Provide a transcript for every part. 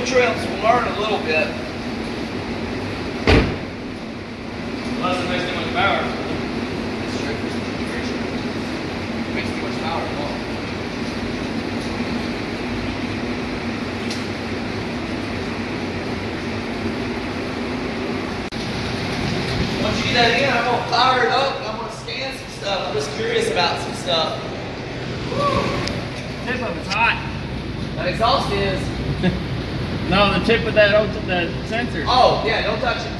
trims will learn a little bit. Unless it makes too much power. That's true. It makes too much power. Once you get that in, I'm going to fire it up. I'm going to scan some stuff. I'm just curious about some stuff. The tip of it's hot. That exhaust is. No, the tip of that sensor. Oh, yeah, don't touch it.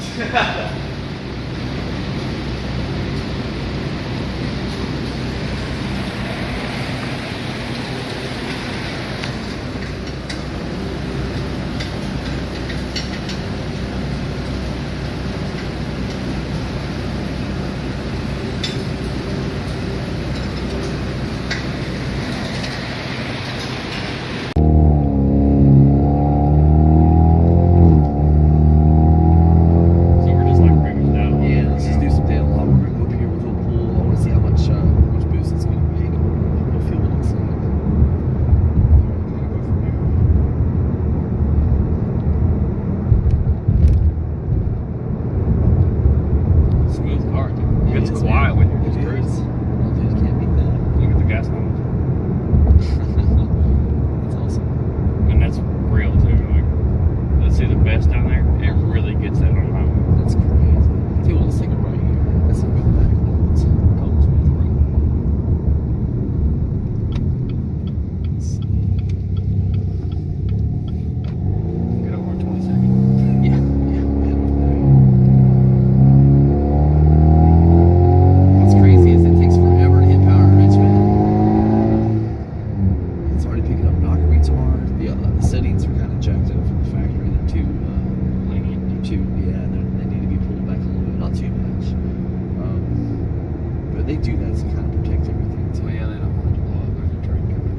They do that to kind of protect everything too. Well, yeah, they don't want to blow up their turret cover.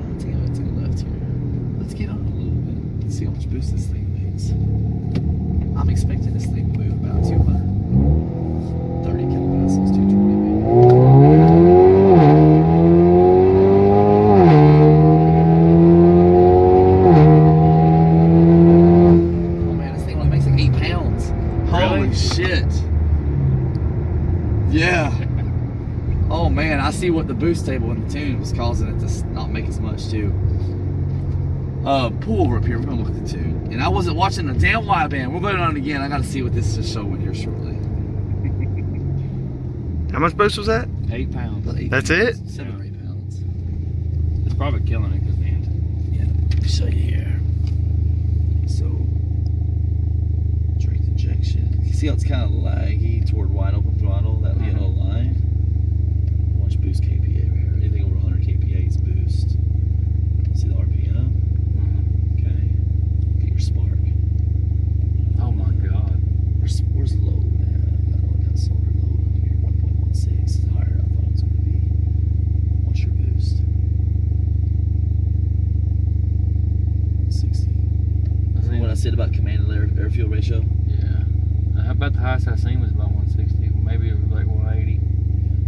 Let's take a left here. Let's get on a little bit. Let's see how much boost this thing makes. I'm expecting this thing to move about 230 kilopascals, 220 maybe. Oh man, this thing only makes like 8 pounds. Holy shit. Yeah. Oh man, I see what the boost table in the tune was causing it to not make as much too. Pull over up here, we're gonna look at the tune. And I wasn't watching the damn wideband. We'll vote on it again. I gotta see what this is showing here shortly. How much boost was that? 8 pounds. That's it? 7 or 8 pounds. It's probably killing it because the engine. Yeah, let me show you here. So, direct injection. You see how it's kind of laggy toward wide open throttle, that yellow line? Watch boost KPA right here. Anything over 100 KPA is boost. See the RPM? Okay. Get your spark. Oh my god. Where's the load at? I got solar load on here. 1.16 is higher than I thought it was going to be. What's your boost? 160. What I said about command and airfield ratio? Yeah. I bet the highest I seen was about 160. Maybe it was like 180.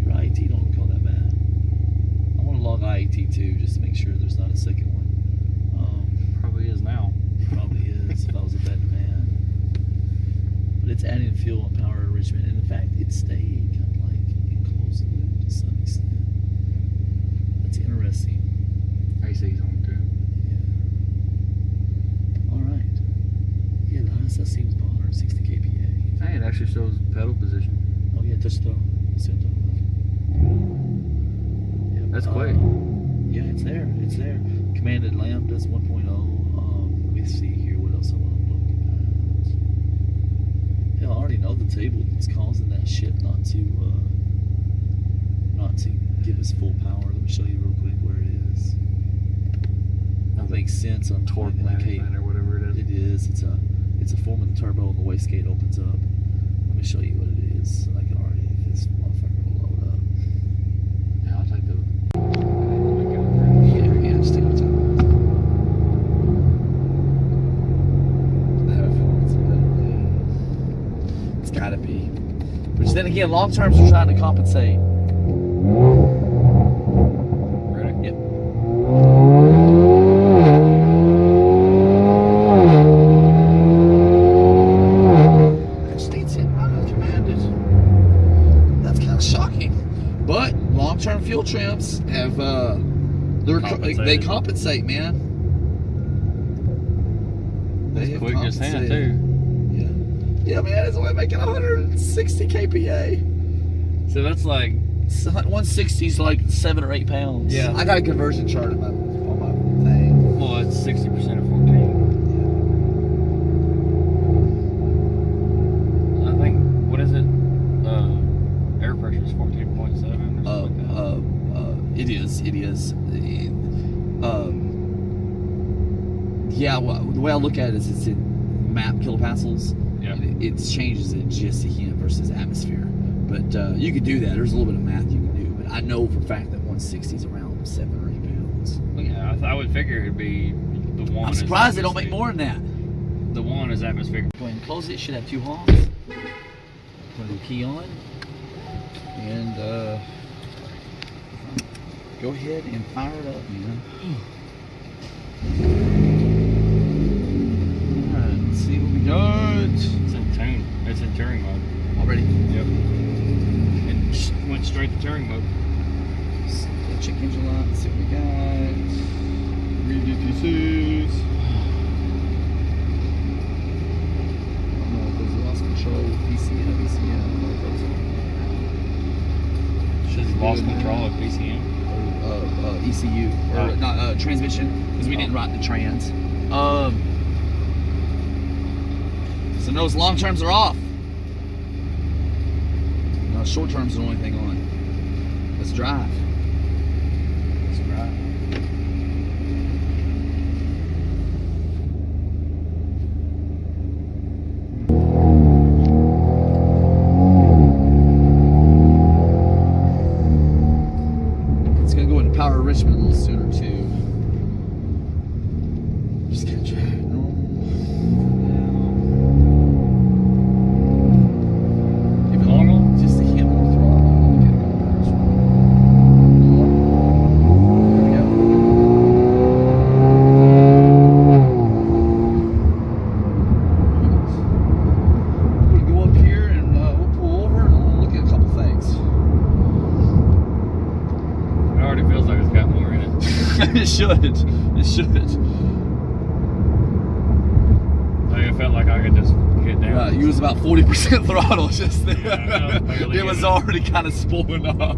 Your IAT don't recall that bad. I want to log IAT too, just to make sure there's not a second one. Probably is now. Probably is if I was a betting man. But it's adding fuel and power enrichment, and in fact, it stayed kind of like in closed loop to some extent. That's interesting. AC's on too. Yeah. All right. Yeah, the highest I've seen was about 160 kPa. Hey, it actually shows pedal position. Oh yeah, touch throttle. Let's see what I'm talking about. Yeah, That's quick. Yeah, it's there. It's there. Commanded Lambdas 1.0. Let me see here what else I want to look at. Hell, I already know the table that's causing that shit not to give us full power. Let me show you real quick where it is. That makes sense on Torque like management or whatever it is. It is. It's a form of the turbo, and the wastegate opens up. Let me show you what it is. I can already if this motherfucker will load up. Yeah, I'll take the. Yeah, just take your time. It's gotta be. Which then again, long terms are trying to compensate. Ready? Yep. Shocking. But long-term fuel temps have they compensate, man. They have Quick just hand compensated. too. Yeah, man, it's only making 160 kPa. So that's like 160 is like 7 or 8 pounds. Yeah. I got a conversion chart on my thing. well, it's 60% of 14. I think what is it? Air pressure is 14.7 or something like that. It is. Yeah, well, the way I look at it is it's in map kilopascals. Yeah. It changes it just a hint versus atmosphere. But you could do that. There's a little bit of math you can do. But I know for a fact that 160 is around 7 or 8 pounds. Yeah, I would figure it'd be the one. I'm surprised they don't make more than that. The one is atmospheric. Go ahead and close it. It should have 2 honks. Put the key on. And go ahead and fire it up, man. Alright, let's see what we got. It's in tune. It's in touring mode. Already? Yep. It went straight to touring mode. Check engine light. Let's see what we got. Read DTCs. I don't know if those lost control. PCM, ECM. She's lost control of PCM. ECU or not transmission because we didn't write the trans. So those long terms are off. No, short terms are the only thing on. Let's drive. Let's drive. Power Richmond a little sooner too. Just gonna try it normal. Give it Normal? Just to hit more throttle. Get it going. More. There we go. We'll go up here and we'll pull over and we'll look at a couple things. It already feels like it's got more in it. It should. It should. Like it felt like I could just get down. Right, you was about 40% throttle just there. Yeah, It was already kind of spooling up.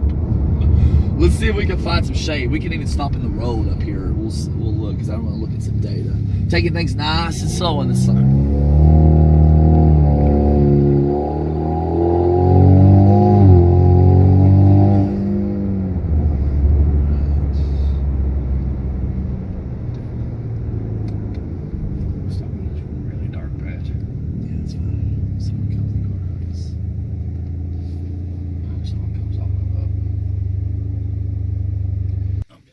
Let's see if we can find some shade. We can even stop in the road up here. We'll look because I want to look at some data. Taking things nice and slow in the sun.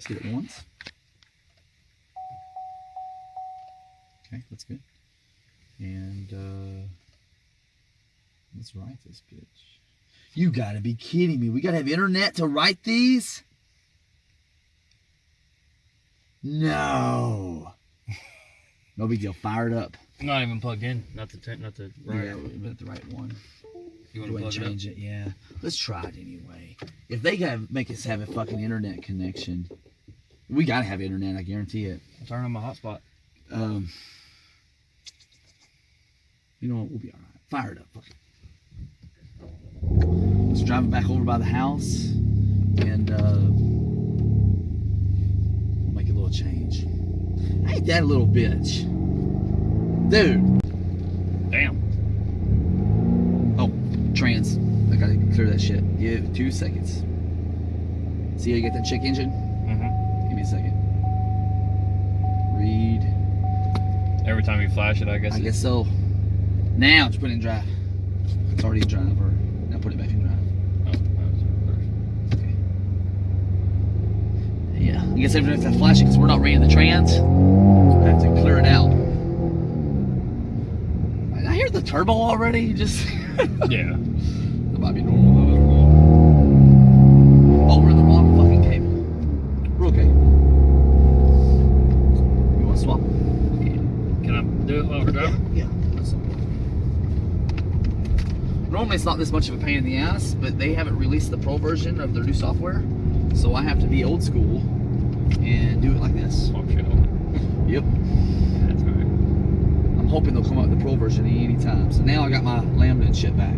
Hit it once. Okay, that's good. And let's write this bitch. You gotta be kidding me. We gotta have internet to write these? No. No big deal. Fire it up. Not even plugged in. Not the right. Yeah, but the right one. You want Go to ahead and plug change it? Yeah. Let's try it anyway. If they gotta make us have a fucking internet connection, we gotta have internet, I guarantee it. I'll turn on my hotspot. You know what? We'll be all right. Fire it up. Fuck it. Let's drive it back over by the house, and we'll make a little change. Ain't that a little bitch, dude? Damn. Oh, trans. I gotta clear that shit. Give 2 seconds. See how you get that check engine? Mm-hmm. Give me a second. Read. Every time you flash it, I guess. I guess so. Now just put it in drive. It's already in drive. Or now put it back in drive. Oh, that was reversed. Okay. Yeah. I guess every time I have to flash it because we're not reading the trans. I have to clear it out. I hear the turbo already. Just Yeah. That might be normal though. Oh, we're in the wrong fucking cable. We're okay. You want to swap? Can I do it while we're driving? Yeah. Normally it's not this much of a pain in the ass, but they haven't released the pro version of their new software, so I have to be old school and do it like this. Swap shell. Yep. That's right. I'm hoping they'll come out with the pro version any time. So now I got my lambda and shit back.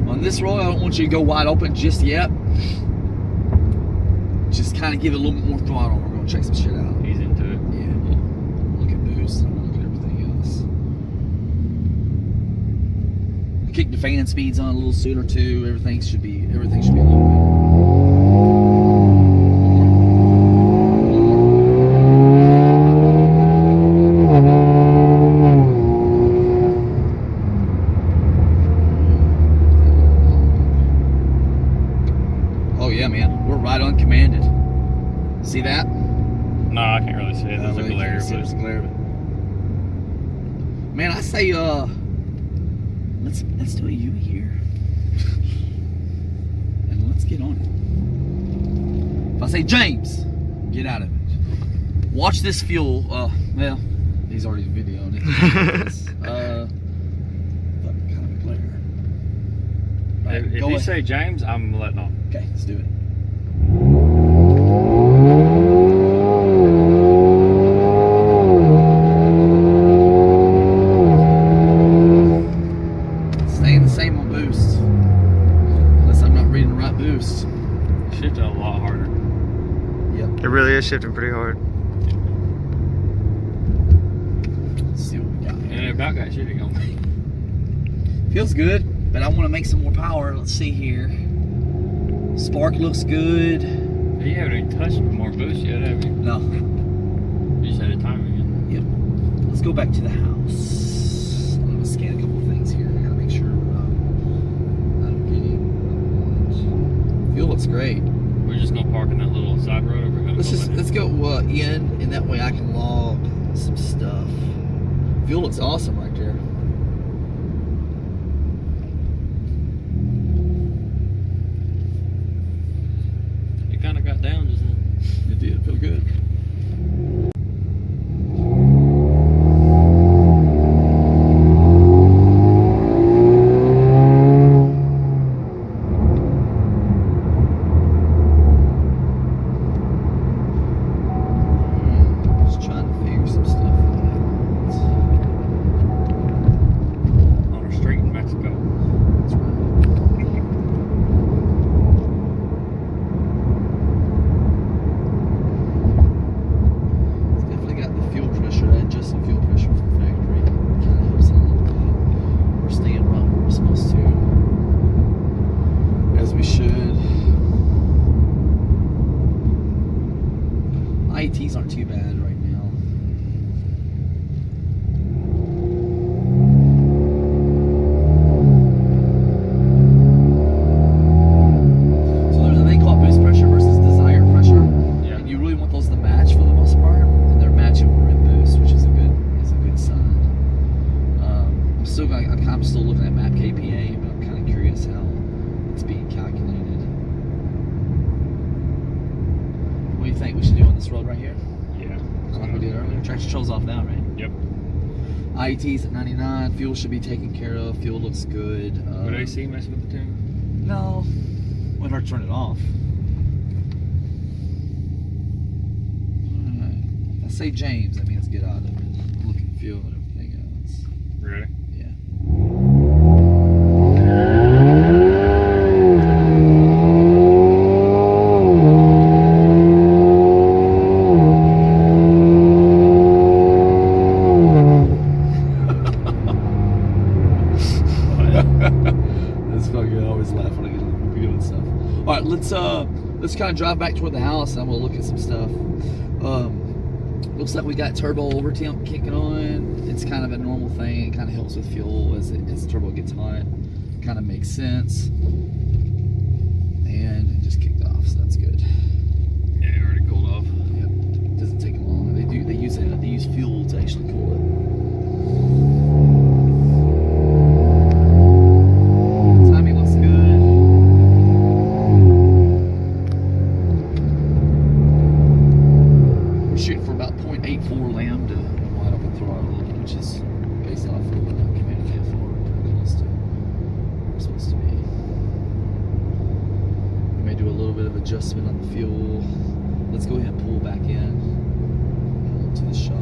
On this road, I don't want you to go wide open just yet. Just kind of give it a little bit more throttle. We're going to check some shit out. He's into it. Yeah. Look at boost. I'm gonna look at everything else. Kick the fan speeds on a little sooner too. Everything should be a little better. Oh yeah, man. We're right on commanded. See that? No, I can't really see it. There's a glare, but There's a glare. Man, I say let's do a U here. And let's get on it. If I say James, get out of it. Watch this fuel. Well, he's already videoing it. Kind of a glare. Right, if you say James, I'm letting off. Okay, let's do it. Staying the same on boost. Unless I'm not reading the right boost. Shifted a lot harder. Yep. It really is shifting pretty hard. Let's see what we got And here. it about got shitty on me. Feels good, but I want to make some more power. Let's see here. Spark looks good. You haven't even touched more boost yet, have you? No. You just had a time again. Yep. Let's go back to the house. I'm gonna scan a couple of things here. I gotta make sure I'm getting what. Fuel looks great. We're just gonna park in that little side road over here. Let's go in, and that way I can log some stuff. Fuel looks awesome right there. It kind of got down just then. It did feel good. Just trying to figure some stuff out. On a street in Mexico. That's right. It's definitely got the fuel pressure. That adjusted fuel pressure from factory kind of helps it a little bit. We're staying right where we're supposed to, as we should. IETs aren't too bad right now. So there's a thing called boost pressure versus desired pressure. Yeah. And you really want those to match for the most part, and they're matching when we're in boost, which is a good sign. I'm still looking at map KPA, but I'm kind of curious how it's being calculated. What do you think we should do on this road right here? Yeah. Like we did earlier. Traction control's off now, right? Yep. IET's at 99. Fuel should be taken care of. Fuel looks good. Would AC mess with the tune? No. Wouldn't hurt to turn it off. Alright. If I say James, that means get out of it. Look and feel and everything else. Ready? Yeah. That's fucking, I always laugh when I get on the and stuff. Alright, let's kind of drive back toward the house and I'm gonna look at some stuff. Looks like we got turbo over temp kicking on. It's kind of a normal thing. It kind of helps with fuel as the turbo gets hot. Kind of makes sense. And it just kicked off, so that's good. Yeah, it already cooled off. Yep. Doesn't take them long. They use fuel to actually cool it. adjustment on the fuel. Let's go ahead and pull back in to the shop.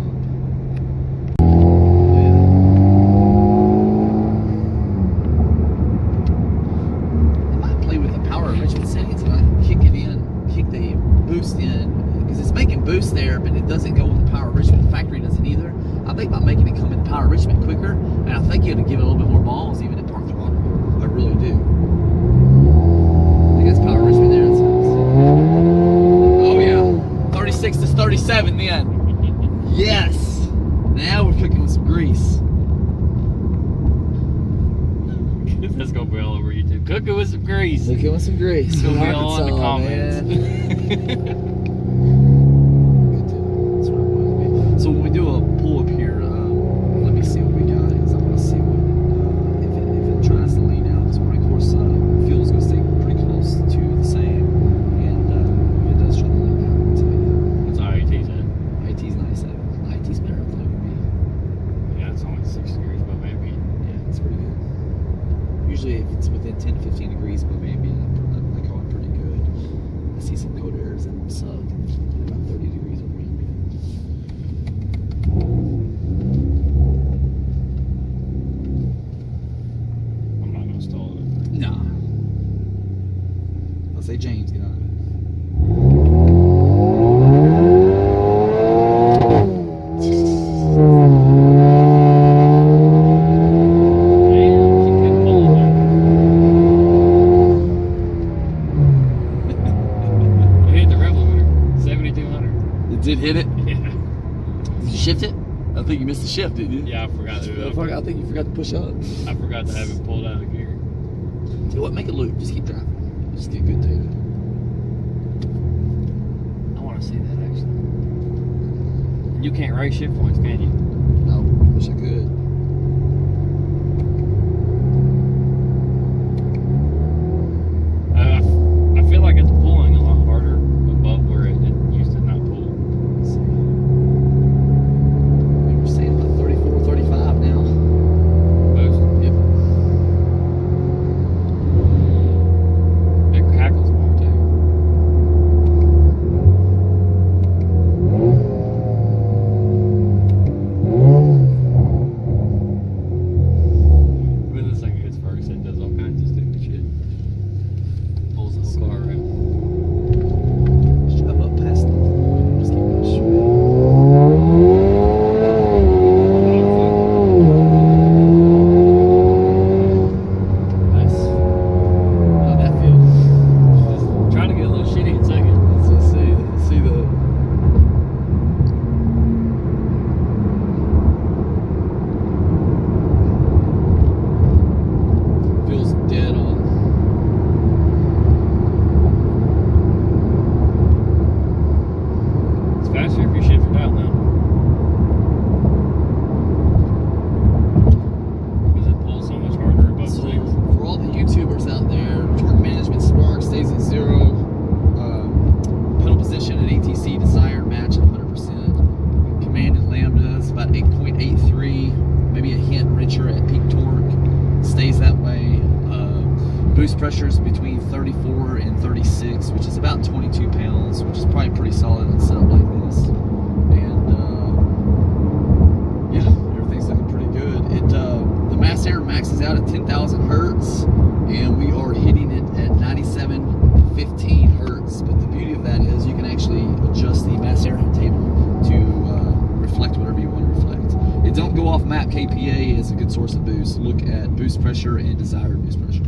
I might play with the power enrichment settings and I kick it in, kick the boost in, because it's making boost there, but it doesn't go with the power enrichment. The factory doesn't either. I think by making it come in power enrichment quicker, and I think it'll give it a little bit more balls even at park throttle. I really do. I think that's power enrichment there. Oh yeah, 36 to 37 then. Yes. Now we're cooking with some grease. That's gonna be all over YouTube. Cooking with some grease. Cooking with some grease. It's gonna be all in the comments. So when we do a pull up here, let me see what we got. Because I want to see what if it tries to lean out this morning. Of course, fuel's going to stay pretty close to the same, and it does try to lean out. I'll tell you that. What's IAT's at? IAT's 97. IAT's better than it would be. Yeah, it's only 6 degrees above ambient. Yeah, it's pretty good. Usually, if it's within 10 to 15 degrees above ambient, I call it pretty good. I see some cold airs and sub about 30 degrees over ambient. I'm not gonna stall it. Nah. Let's say James, get out of it. Did hit it? Yeah. Did you shift it? I think you missed the shift, didn't you? Yeah, I forgot to do it. I think you forgot to push up. I forgot to have it pulled out of gear. Tell you what, make a loop. Just keep driving. Just get good data. I want to see that actually. You can't raise shift points, can you? No, wish I could. I feel like it's pulling a lot harder above where it used to not pull. Let's see. We're saying about 34, 35 now. Boost. Yep. It cackles more too. When this thing hits first, it does all kinds of stupid shit. Pulls the whole car around. Just drive up past them. Just keep going straight. Nice. How'd that feel? Just trying to get a little shitty in second. Let's see the. Feels dead on. It's faster if you shift it out now. Because it pulls so much harder above So, six. for all the YouTubers out there, torque management spark stays at 0. Pedal position at ATC desired match at 100%. Command and lambda is about 8.83, maybe a hint richer at peak torque. Stays that way. Boost pressure is between 34 and 36, which is about 22 pounds, which is probably pretty solid on a setup like this. And yeah, everything's looking pretty good. The mass air maxes out at 10,000 hertz, and we are hitting it at 9715 hertz. But the beauty of that is you can actually adjust the mass air table to reflect whatever you want to reflect. It don't go off map. KPA is a good source of boost. Look at boost pressure and desired boost pressure.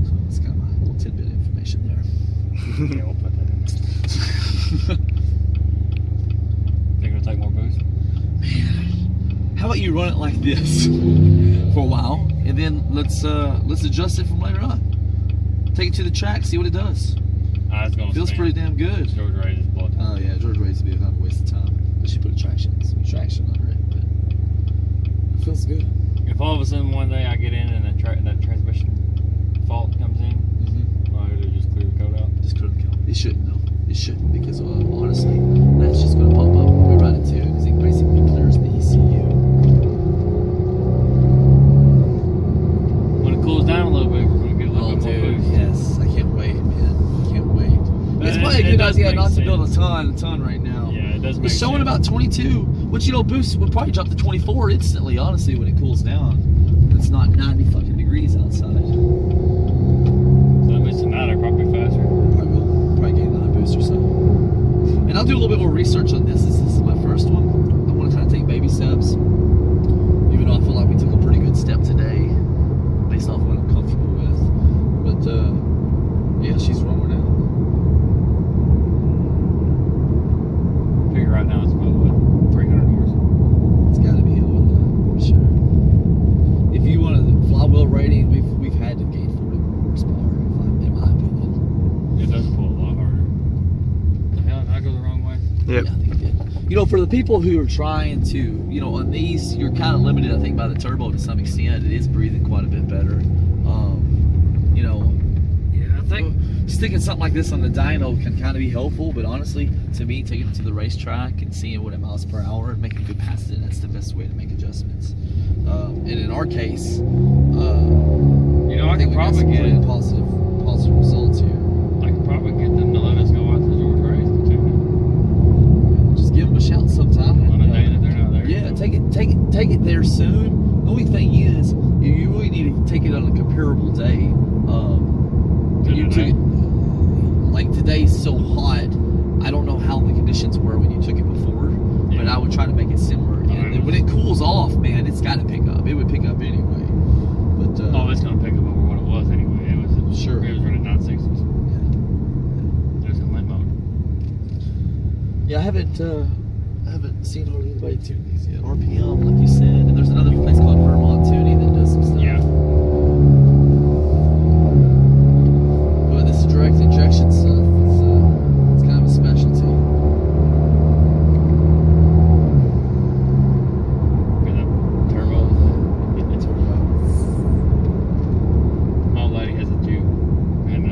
So that's kind of my little tidbit information there. Yeah, we'll put that in. Think it'll take more boost? How about you run it like this for a while, and then let's adjust it from later on. Take it to the track, see what it does. It's gonna Feels spin. pretty damn good. George Ray just blocked it. Oh yeah, George Ray's would be a waste of time. They should put some traction under it, but it feels good. If all of a sudden one day I get in and that transmission fault comes in, well, it'll just clear the code out. Just clear the code. It shouldn't though. It shouldn't, because honestly, that's just going to pop up when we run it too, because it basically clears the ECU. When it cools down a little bit, we're gonna get a little bit more boost. Yes, I can't wait, man. I can't wait. It's probably a good idea not to build a ton right now. Yeah, it does make It's showing sense. about 22, which, you know, boost would probably drop to 24 instantly, honestly, when it cools down. It's not 90 fucking degrees outside. So at least tonight I'll probably be faster. Probably get another boost or so. And I'll do a little bit more research on this. This is my first one. I want to kind of take baby steps. Even though I feel like we took a pretty good step today, based off what I'm comfortable with. But, yeah, she's rolling out. Figure right now it's about what, 300 horse. It's got to be over that, for sure. If you want a flywheel rating, we've had to gain 40 more horsepower, in my opinion. It does pull a lot harder. The hell, did I go the wrong way? Yeah, I think it did. You know, for the people who are trying to, you know, on these, you're kind of limited, I think, by the turbo to some extent. It is breathing quite a bit better. You know, Yeah, I think. sticking something like this on the dyno can kind of be helpful, but honestly, to me, taking it to the racetrack and seeing what it miles per hour and making good passes, that's the best way to make adjustments. And in our case, You know, I think could we got probably some get pretty it. positive results here. I could probably get them to let us go out to George race too. Just give them a shout sometime. On a day that they're not there. Yeah, take it there soon. The only thing is, you really need to take it on a comparable day. You took it, like today's so hot. I don't know how the conditions were when you took it before, but I would try to make it similar. And when it cools off, man, it's got to pick up. It would pick up anyway. But Oh, it's gonna pick up over what it was anyway. It was Sure. It was running 960s. It was in limp mode. yeah, I haven't seen hardly anybody tune these yet. RPM, like you said, and there's another place called Vermont Tuning that does some stuff. Yeah. But this direct injection stuff it's kind of a specialty. Get that turbo. It's my old lady has a Jeep, and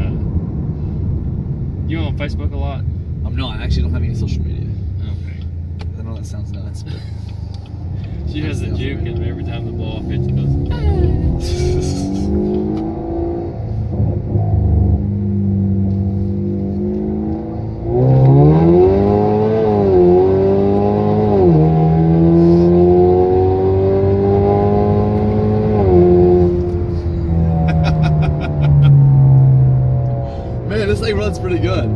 you on Facebook a lot? I'm not. I actually don't have any social media. Okay. I know that sounds nuts, but She has a Juke, and every time the blow off hits, it goes. man, this thing runs pretty good.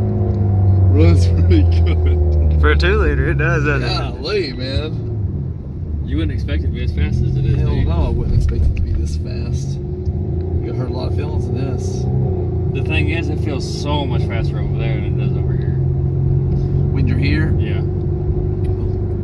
Runs pretty good. For a 2-liter, it does, doesn't it? Golly, man. You wouldn't expect it to be as fast as it is. Hell do you? no, I wouldn't expect it to be this fast. You hurt a lot of feelings in this. The thing is, it feels so much faster over there than it does over here. When you're here, Yeah.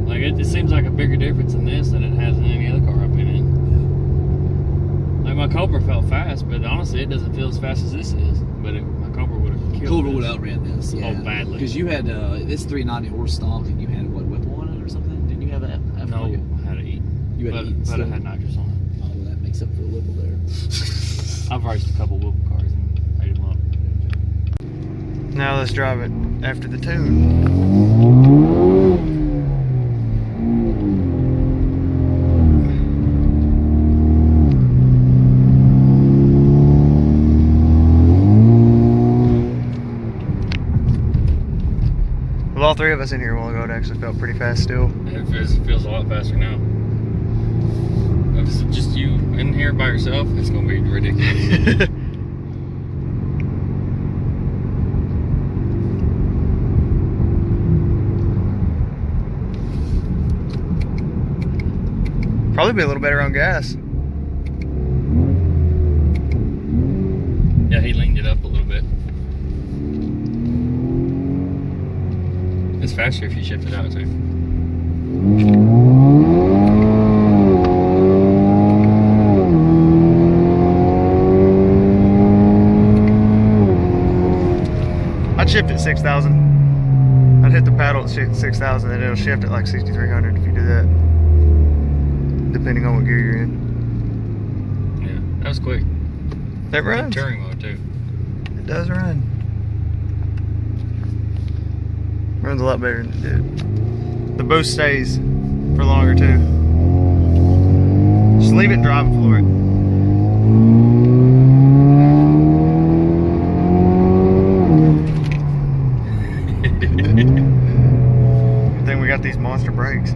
Like, it seems like a bigger difference in this than it has in any other car I've been in. Like, my Cobra felt fast, but honestly, it doesn't feel as fast as this is. But my Cobra would have killed Cobra this. would outran this. Yeah. Oh, badly. Because you had this 390 horse stomp, and you had what, Whipple on it or something? Didn't you have that? No, I had to eat. You had but, to eat but still? I had nitrous on it. Oh, well, that makes up for the Whipple there. I've raced a couple Whipple cars and ate them up. Now let's drive it after the tune. Well, all three of us in here a while ago, it actually felt pretty fast still. It feels a lot faster now. If it's just you in here by yourself, it's going to be ridiculous. Probably be a little better on gas. Yeah, he leaned it up a little bit. It's faster if you shift it out too. I'd shift at 6,000. I'd hit the paddle at 6,000 and it'll shift at like 6,300 if you do that. Depending on what gear you're in. Yeah, that was quick. That runs. Touring mode too. It does run. Runs a lot better than it did. The boost stays for longer too. Just leave it and drive for it. got these monster brakes.